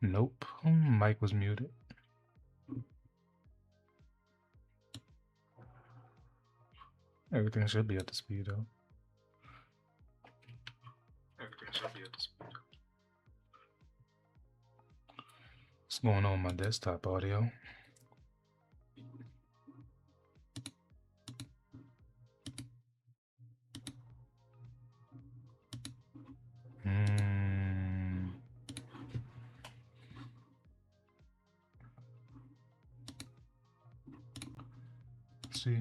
Nope. Mic was muted. Everything should be up to speed though. What's going on with my desktop audio? Let's see.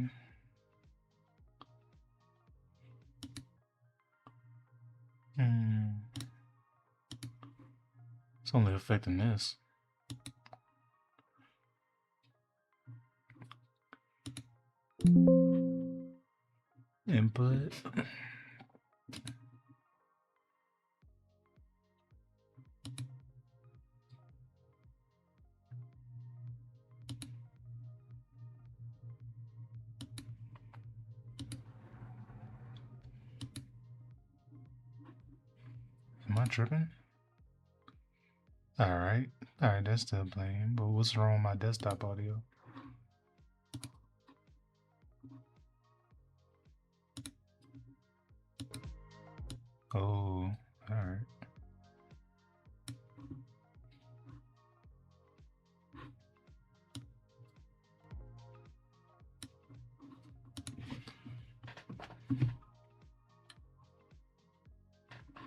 It's only affecting this. Input. Am I tripping? Alright, that's still playing, but what's wrong with my desktop audio? Oh, alright.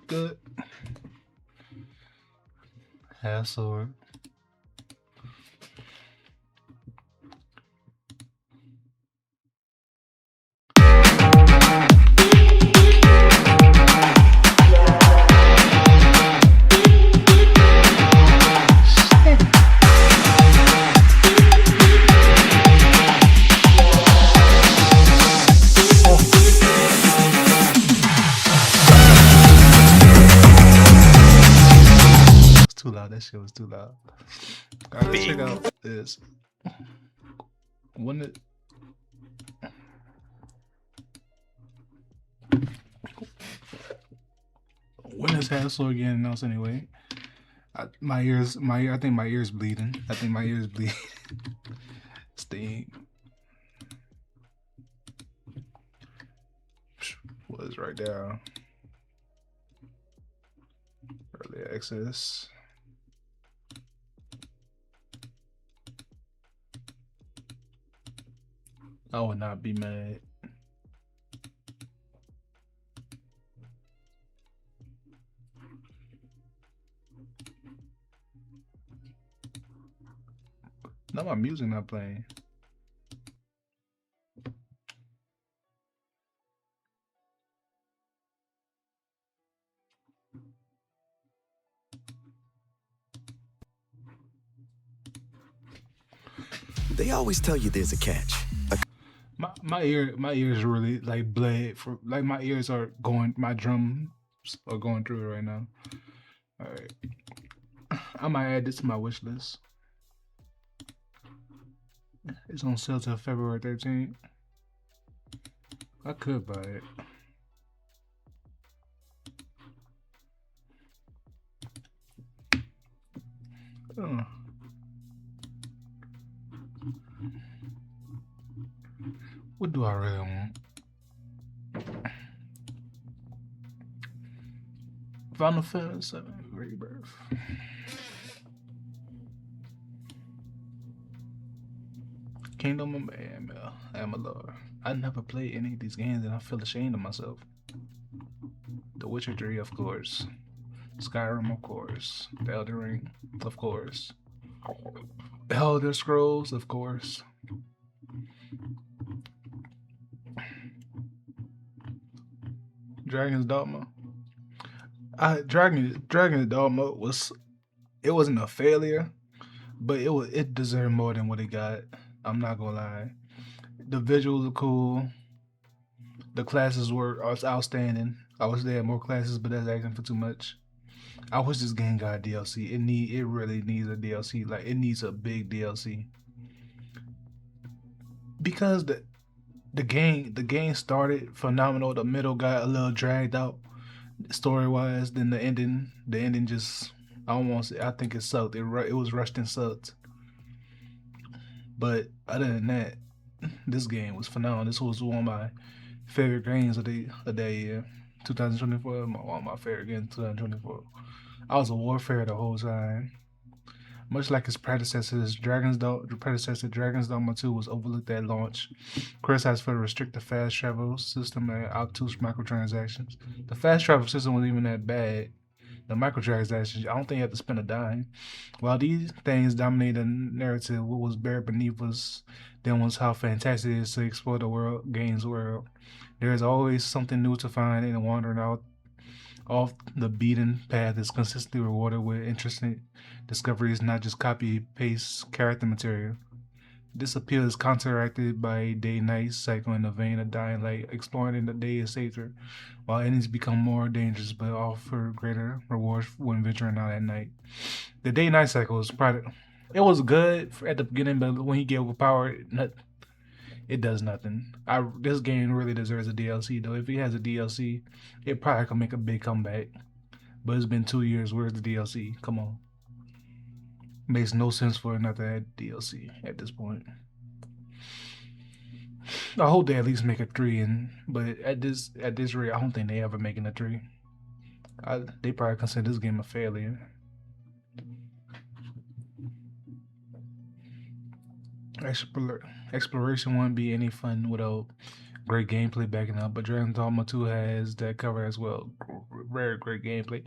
Good. Half sword. Too loud. That shit was too loud. Alright, let's check out this. When is Hassel getting announced anyway? I think my ears bleeding. I think my ears bleed. Sting was right there. Early access. I would not be mad. Now my music not playing. They always tell you there's a catch. My ears really like bled for like my ears are going. My drums are going through it right now. All right, I might add this to my wish list. It's on sale till February 13th. I could buy it. What do I really want? Final Fantasy VII Rebirth. Kingdom of Amalur. I never played any of these games and I feel ashamed of myself. The Witcher 3, of course. Skyrim, of course. The Elden Ring, of course. Elder Scrolls, of course. Dragon's Dogma. Dragon's Dogma wasn't a failure, but it deserved more than what it got. I'm not gonna lie. The visuals are cool. The classes were outstanding. I wish they had more classes, but that's asking for too much. I wish this game got a DLC. It really needs a DLC. Like, it needs a big DLC. Because the game started phenomenal. The middle got a little dragged out story wise. Then the ending just I think it sucked. It was rushed and sucked. But other than that, this game was phenomenal. This was one of my favorite games of that year, 2024. One of my favorite games, 2024. I was a warfare the whole time. Much like its predecessors, Dragon's Dogma 2 was overlooked at launch, criticized for the restricted fast travel system and obtuse microtransactions. The fast travel system wasn't even that bad. The microtransactions, I don't think you had to spend a dime. While these things dominated the narrative, what was buried beneath us then was how fantastic it is to explore the game's world. There is always something new to find, and wandering out off the beaten path is consistently rewarded with interesting discoveries, not just copy paste character material. This appeal is counteracted by a day-night cycle in the vein of Dying Light. Exploring in the day is safer, while enemies become more dangerous but offer greater rewards when venturing out at night. The day-night cycle is probably it was good at the beginning, but when he get overpowered, it does nothing. This game really deserves a DLC though. If it has a DLC, it probably could make a big comeback. But it's been 2 years. Where's the DLC? Come on. Makes no sense for it not to add DLC at this point. I hope they at least make a 3, but at this rate, I don't think they ever making a 3. They probably consider this game a failure. Exploration won't be any fun without great gameplay backing up, but Dragon's Dogma 2 has that covered as well. Very great gameplay.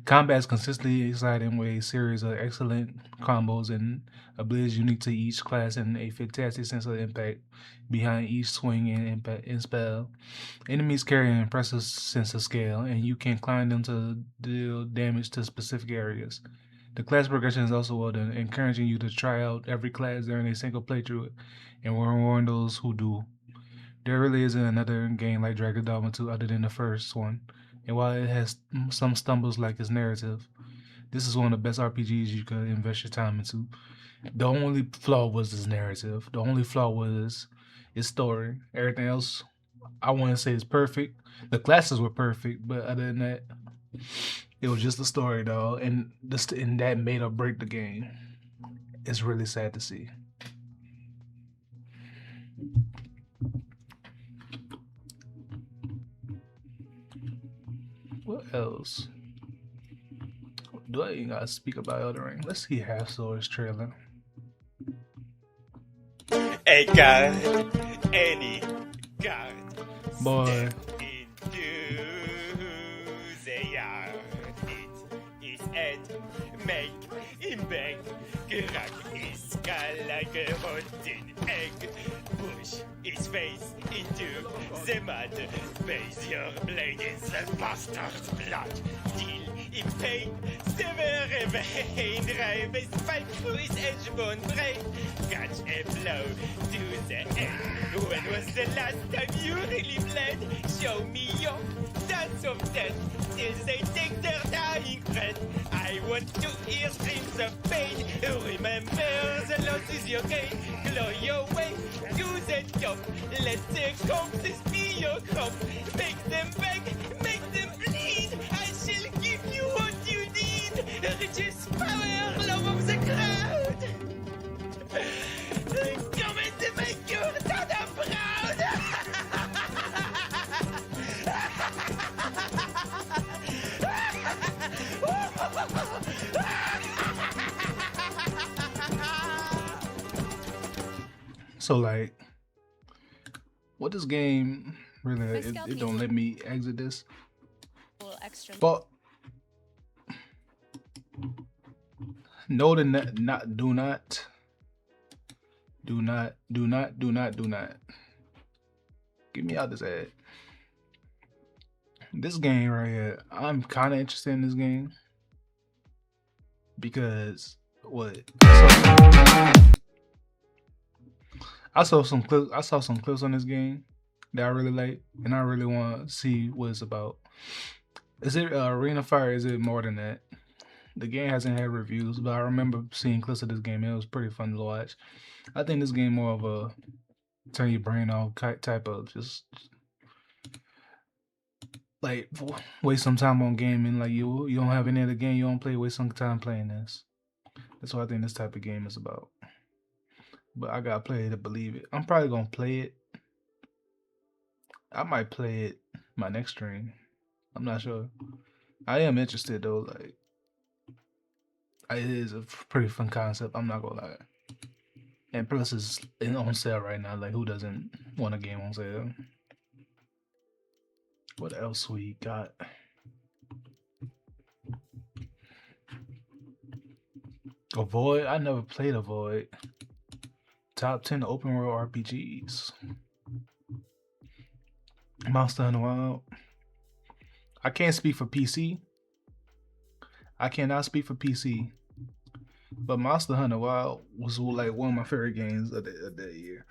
Combat is consistently exciting with a series of excellent combos and abilities unique to each class and a fantastic sense of impact behind each swing and spell. Enemies carry an impressive sense of scale, and you can climb them to deal damage to specific areas. The class progression is also well done, encouraging you to try out every class during a single playthrough and warn those who do. There really isn't another game like Dragon Dogma 2 other than the first one, and while it has some stumbles like its narrative, this is one of the best RPGs you could invest your time into. The only flaw was its narrative. The only flaw was its story. Everything else, I wouldn't say is perfect. The classes were perfect, but other than that, it was just the story, though, and that made or break the game. It's really sad to see. What else? Do I even gotta speak about Elden Ring? Let's see Half Sword's trailer. A guard, any guard. Boy. Step into the yard. It is head, make him beg. Crack his skull like a rotten egg. Push his face into the mud. Bathe your blade in the bastard's blood. Till in pain, sever a vein. Drive a spike through his edge-bone brain. Catch a blow to the head. When was the last time you really bled? Show me your dance of death till they take their dying breath. I want to hear screams of pain. Remember the loss is your gain. Claw your way to the top. Let the corpses be your crop. Make them beg, make them bleed. I shall give you what you need. Riches, power, love of the crowd. Come and make your dada proud. So like, what this game really it don't let me exit this. But no, do not get me out this ad. This game right here, I'm kind of interested in this game because what? I saw some clips. I saw some clips on this game that I really like, and I really want to see what it's about. Is it Arena Fire? Is it more than that? The game hasn't had reviews, but I remember seeing clips of this game, and it was pretty fun to watch. I think this game more of a turn your brain off type of just like waste some time on gaming. Like you don't have any other game you don't play. Waste some time playing this. That's what I think this type of game is about. But I gotta play it to believe it. I'm probably gonna play it. I might play it my next stream. I'm not sure. I am interested though. Like it is a pretty fun concept. I'm not gonna lie. And plus, it's on sale right now. Like who doesn't want a game on sale? What else we got? Avoid. I never played Avoid. Top 10 open world RPGs. Monster Hunter Wild. I can't speak for PC. I cannot speak for PC. But Monster Hunter Wild was like one of my favorite games of that year.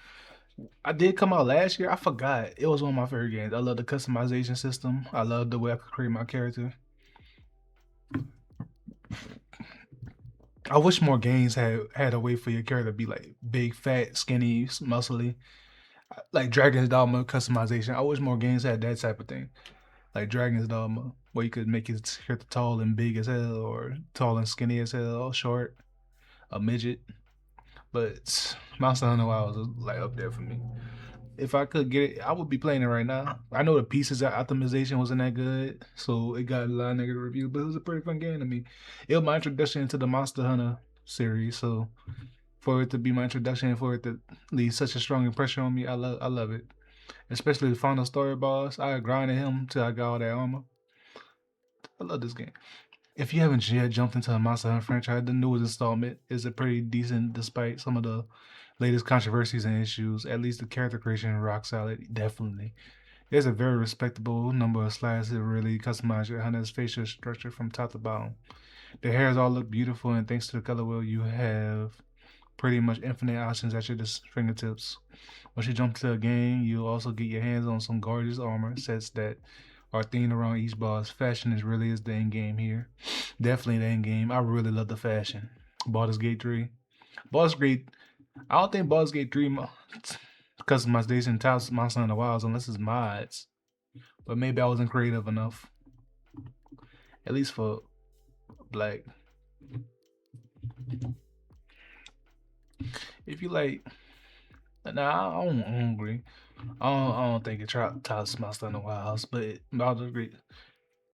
I did come out last year. I forgot. It was one of my favorite games. I love the customization system. I love the way I could create my character. I wish more games had a way for your character to be like big, fat, skinny, muscly. Like Dragon's Dogma customization. I wish more games had that type of thing. Like Dragon's Dogma, where you could make his character tall and big as hell, or tall and skinny as hell, or short, a midget. But Monster Hunter Wild was like up there for me. If I could get it, I would be playing it right now. I know the pieces of optimization wasn't that good, so it got a lot of negative reviews, but it was a pretty fun game to me. It was my introduction into the Monster Hunter series, so for it to be my introduction, for it to leave such a strong impression on me, I love it. Especially the final story boss. I grinded him till I got all that armor. I love this game. If you haven't yet jumped into the Monster Hunter franchise, the newest installment is a pretty decent despite some of the latest controversies and issues. At least the character creation rock solid, definitely. There's a very respectable number of slides that really customize your hunter's facial structure from top to bottom. The hairs all look beautiful, and thanks to the color wheel, you have pretty much infinite options at your fingertips. Once you jump to a game, you'll also get your hands on some gorgeous armor sets that are themed around each boss. Fashion is really is the end game here. Definitely the end game. I really love the fashion. Baldur's Gate 3. Baldur's Gate, I don't think Baldur's Gate 3 customization tops Monster Hunter Wilds unless it's mods. But maybe I wasn't creative enough. At least for Black. If you like, nah, I don't agree. I don't think it tops Monster Hunter Wilds, but Baldur's Gate.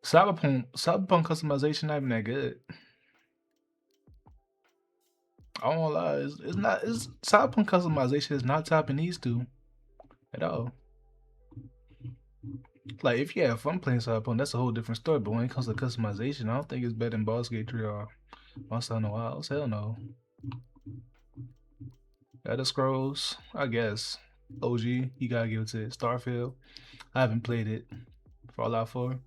Cyberpunk customization not even that good. I won't lie, it's not. It's Cyberpunk customization is not topping these two at all. Like if you have fun playing Cyberpunk, that's a whole different story. But when it comes to customization, I don't think it's better than Baldur's Gate 3 or Monster Hunter Wilds. Hell no. Elder Scrolls, I guess. OG, you gotta give it to it. Starfield, I haven't played it. Fallout 4,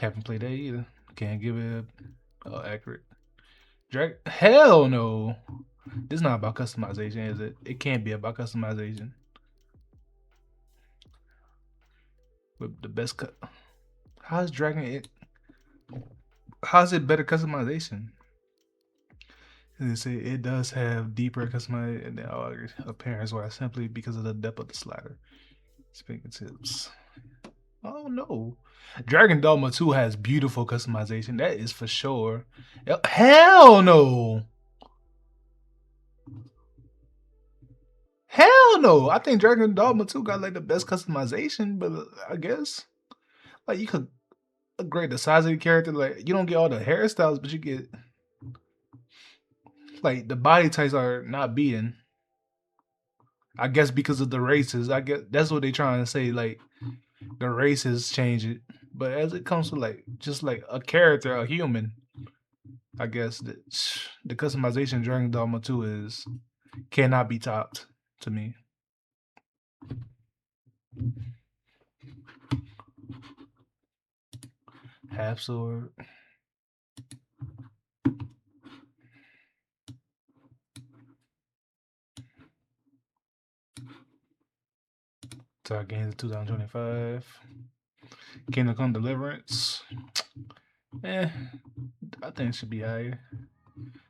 haven't played that either. Can't give it accurate. Hell no. This is not about customization, is it? It can't be about customization. With the best cut. How's Dragon it? How's it better customization? They say it does have deeper customization than all appearance, why simply because of the depth of the slider. Speaking tips. Oh no. Dragon Dogma 2 has beautiful customization. That is for sure. Hell no. Hell no. I think Dragon Dogma 2 got like the best customization, but I guess like you could upgrade the size of your character. Like you don't get all the hairstyles, but you get like the body types are not beaten. I guess because of the races. I guess that's what they're trying to say. Like the races change it. But as it comes to like just like a character, a human, I guess the customization Dragon Dogma 2 is cannot be topped to me. Half sword. Top games of 2025. Kingdom Come Deliverance. I think it should be higher.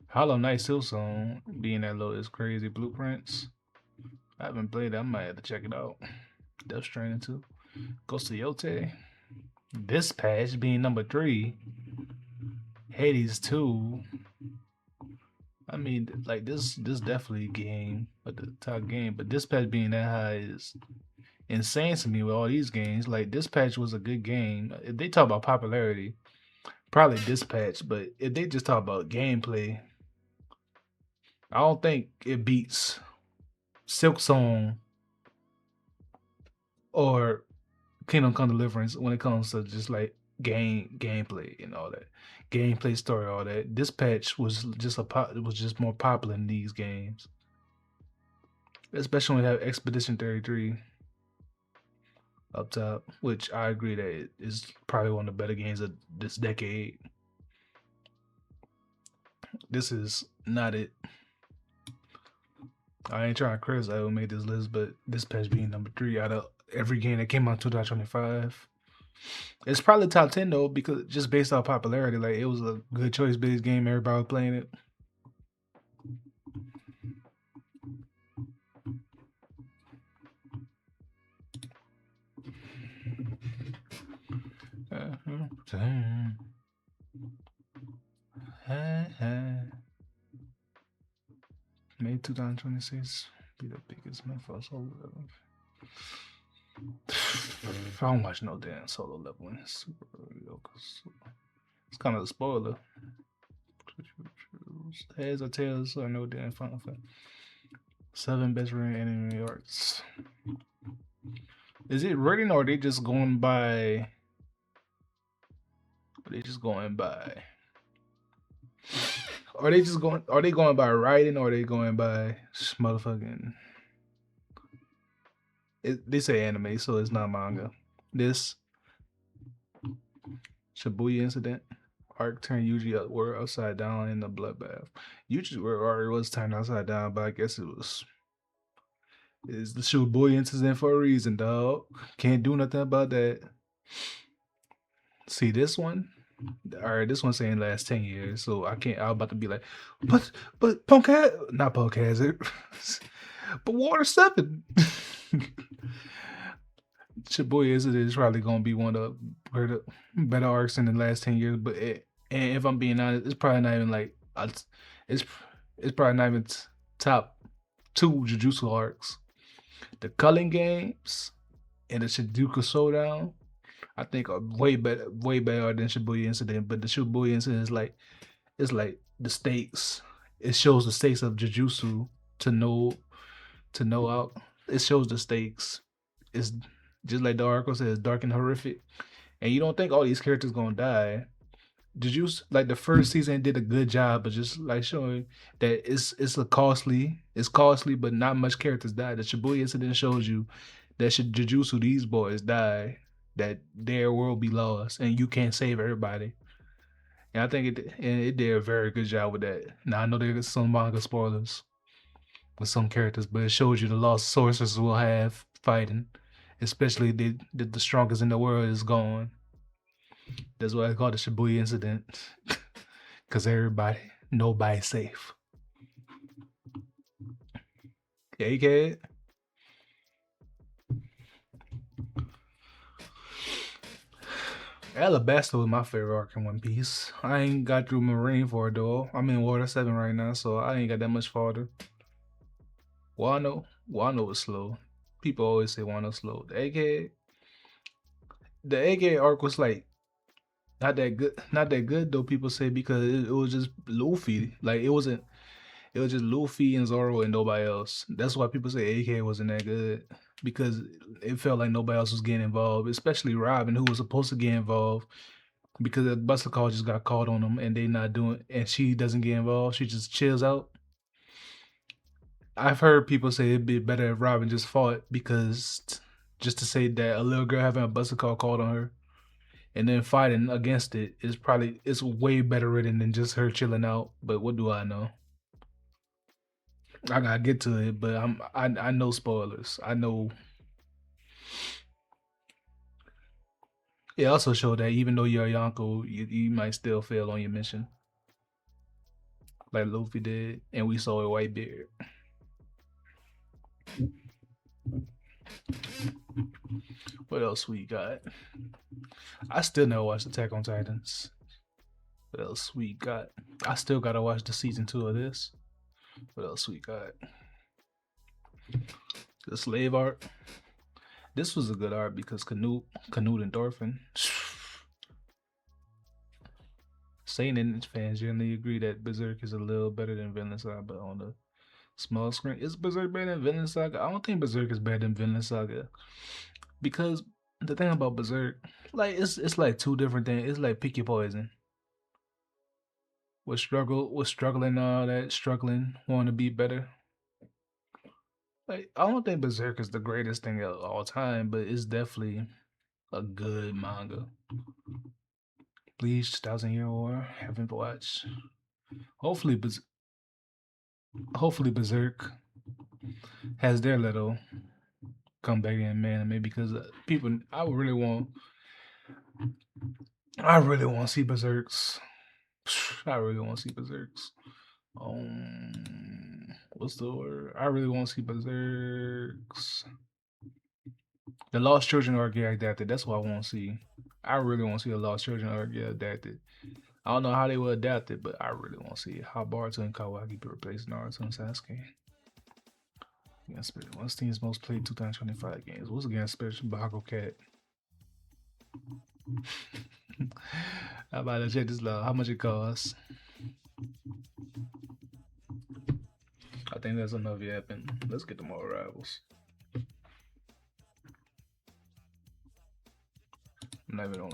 Hollow Knight Silksong being that low is crazy. Blueprints. I haven't played it. I might have to check it out. Death Stranding too. Ghost of Yote. Dispatch being number 3. Hades 2. I mean, like this definitely game, but the top game. But Dispatch being that high is insane to me with all these games. Like Dispatch was a good game. If they talk about popularity, probably Dispatch. But if they just talk about gameplay, I don't think it beats Silk Song or Kingdom Come Deliverance when it comes to just like gameplay and all that, gameplay story, all that. Dispatch was just it was just more popular in these games, especially when you have Expedition 33 up top, which I agree that it is probably one of the better games of this decade. This is not it. I ain't trying to criticize who made this list, but Dispatch being number 3 out of every game that came out in 2025. It's probably top 10 though, because just based off popularity, like it was a good choice based game. Everybody was playing it. May 2026 be the biggest month for solo level. I don't watch no damn solo leveling. It's kind of a spoiler. Heads or tails or no damn Final Fantasy. 7 best rated anime arts. Is it rating or are they just going by? Are they just going by? Are they just going? Are they going by writing or are they going by motherfucking? They say anime, so it's not manga. This Shibuya incident arc turned Yuji were upside down in the bloodbath. Yuji already was turned upside down, but I guess it's the Shibuya incident for a reason, dog. Can't do nothing about that. See this one? Alright, this one's saying last 10 years, so I can't. I was about to be like, but Punk not Punk Hazard, but Water 7. Shibuya is probably gonna be one of the better arcs in the last 10 years. But and if I'm being honest, it's probably not even like it's probably not even top 2 Jujutsu arcs. The Culling Games and the Shijuku Showdown, I think are way better than Shibuya Incident. But the Shibuya Incident is like it's like the stakes. It shows the stakes of Jujutsu to know out. It shows the stakes. It's just like the article says, dark and horrific. And you don't think all these characters gonna die. Jujutsu, like the first season did a good job of just like showing that it's costly, but not much characters die. The Shibuya Incident shows you that Jujutsu, these boys die, that their world be lost, and you can't save everybody. And I think it did a very good job with that. Now I know there's some manga spoilers with some characters, but it shows you the lost sorcerers will have fighting, especially the strongest in the world is gone. That's why I call it the Shibuya incident, because nobody's safe. Yeah, you get Alabasta was my favorite arc in One Piece. I ain't got through Marineford though. I'm in Water 7 right now, so I ain't got that much farther. Wano was slow. People always say Wano's slow. The AK arc was like not that good though. People say because it was just Luffy. Like it was just Luffy and Zoro and nobody else. That's why people say AK wasn't that good, because it felt like nobody else was getting involved, especially Robin, who was supposed to get involved, because the Buster Call just got called on them and they not doing, and she doesn't get involved. She just chills out. I've heard people say it'd be better if Robin just fought, because just to say that a little girl having a Buster Call called on her and then fighting against it's way better written than just her chilling out. But what do I know? I gotta get to it, but I know spoilers. I know. It also showed that even though you're a Yonko, you might still fail on your mission, like Luffy did, and we saw a Whitebeard. What else we got? I still never watched Attack on Titans. What else we got? I still gotta watch the season 2 of this. What else we got? The Slave Art. This was a good art because Canute and Thorfinn. Seinen fans generally agree that Berserk is a little better than Vinland Saga, but on the small screen, is Berserk better than Vinland Saga? I don't think Berserk is better than Vinland Saga because the thing about Berserk, like it's like two different things. It's like pick your poison. With struggling all that, struggling, wanting to be better. Like I don't think Berserk is the greatest thing of all time, but it's definitely a good manga. Bleach, 1,000 Year War, haven't watched. Hopefully, hopefully Berserk has their little comeback in anime because people, I really want to see Berserks. I really want to see Berserks. What's the word? I really want to see Berserks. The Lost Children arc get adapted. That's what I want to see. I really want to see the Lost Children arc get adapted. I don't know how they will adapt it, but I really want to see it. How Boruto and Kawaki be replaced Naruto and Sasuke. Against Spirit. What's team's most played 2025 games? What's against Spirit? Bahago Cat. I'm about to check this out. How much it costs? I think that's enough yapping. Let's get to more rivals. I'm not even on